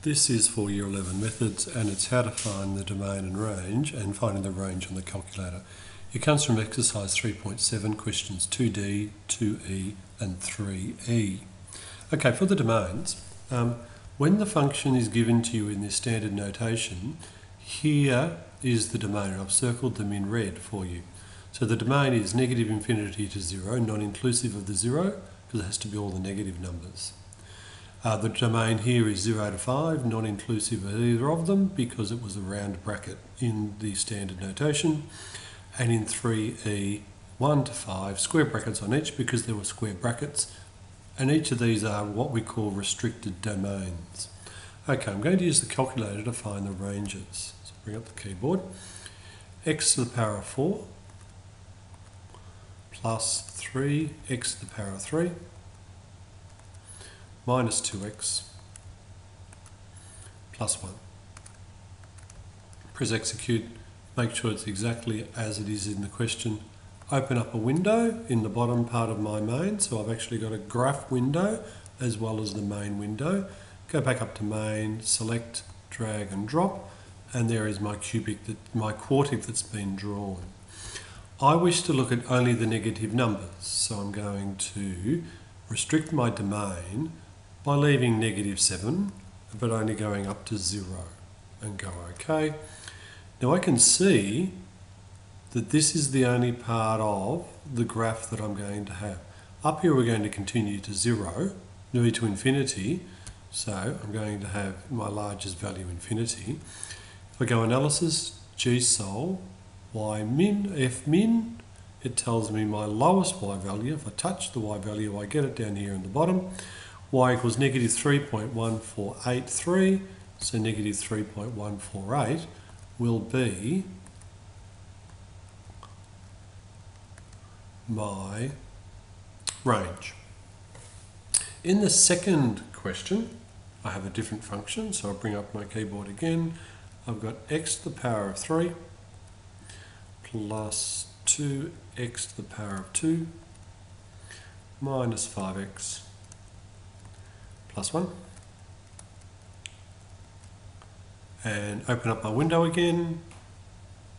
This is for Year 11 methods, and it's how to find the domain and range and finding the range on the calculator. It comes from exercise 3.7, questions 2D, 2E and 3E. Okay, for the domains, when the function is given to you in this standard notation, here is the domain. I've circled them in red for you. So the domain is negative infinity to 0, non-inclusive of the 0, because it has to be all the negative numbers. The domain here is 0 to 5, non-inclusive of either of them because it was a round bracket in the standard notation. And in 3E, 1 to 5, square brackets on each because there were square brackets. And each of these are what we call restricted domains. Okay, I'm going to use the calculator to find the ranges. So bring up the keyboard. X to the power of 4 plus 3x to the power of 3 minus 2x plus 1. Press execute, make sure it's exactly as it is in the question. Open up a window in the bottom part of my main, so I've actually got a graph window as well as the main window. Go back up to main, select, drag and drop, and there is my quartic that's been drawn. I wish to look at only the negative numbers, so I'm going to restrict my domain by leaving -7, but only going up to 0, and go OK. Now I can see that this is the only part of the graph that I'm going to have. Up here we're going to continue to 0, nearly to infinity, so I'm going to have my largest value infinity. If I go analysis, gsolve, ymin, fmin, it tells me my lowest y value. If I touch the y value, I get it down here in the bottom. Y equals negative 3.1483, so negative 3.148 will be my range. In the second question, I have a different function, so I'll bring up my keyboard again. I've got x to the power of 3 plus 2x to the power of 2 minus 5x plus 1. And open up my window again.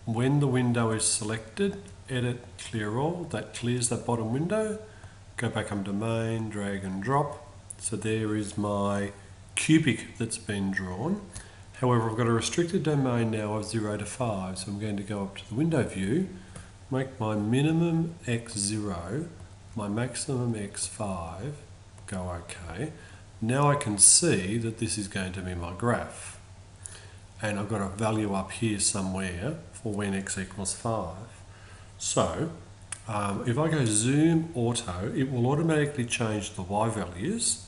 When the window is selected, edit, clear all. That clears that bottom window. Go back up to main, drag and drop. So there is my cubic that's been drawn. However, I've got a restricted domain now of 0 to 5, so I'm going to go up to the window view, make my minimum x0, my maximum x5, go OK. Now I can see that this is going to be my graph. And I've got a value up here somewhere for when x equals 5. So, if I go zoom auto, it will automatically change the y values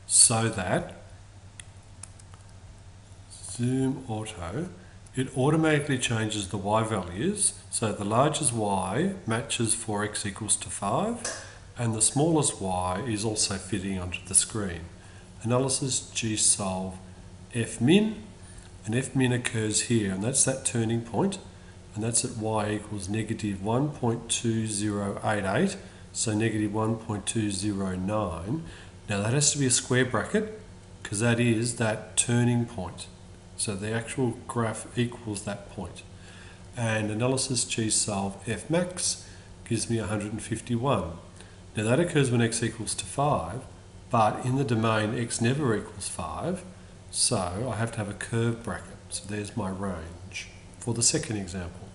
so that zoom auto, it automatically changes the y values so the largest y matches for x equals to 5 and the smallest y is also fitting onto the screen. Analysis gsolve fmin, and fmin occurs here, and that's that turning point, and that's at y equals negative 1.2088, so negative 1.209. Now that has to be a square bracket because that is that turning point. So the actual graph equals that point. And analysis gsolve fmax gives me 151. Now that occurs when x equals to 5, but in the domain x never equals 5, so I have to have a curved bracket. So there's my range for the second example.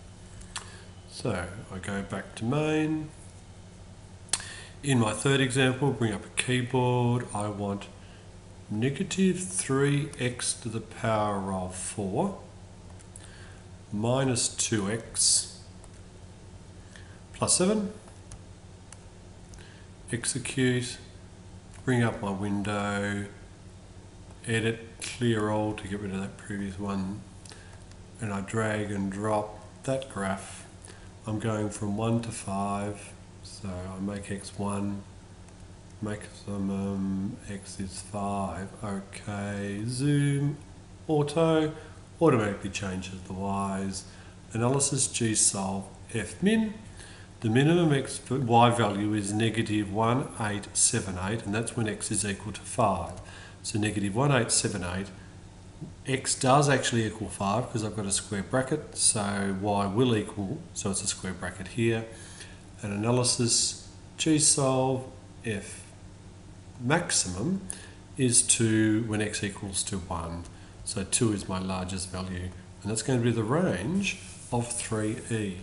So I go back to main. In my third example, bring up a keyboard. I want negative 3x to the power of 4 minus 2x plus 7. Execute, bring up my window, edit, clear all to get rid of that previous one, and I drag and drop that graph. I'm going from 1 to 5, so I make x 1, maximum x is 5. Okay, zoom, auto, automatically changes the y's. Analysis gsolve fmin. The minimum y value is negative 1878, and that's when x is equal to 5. So negative 1878 x does actually equal 5 because I've got a square bracket, so y will equal, so it's a square bracket here. And analysis, g-solve f maximum is 2 when x equals to 1. So 2 is my largest value, and that's going to be the range of 3e.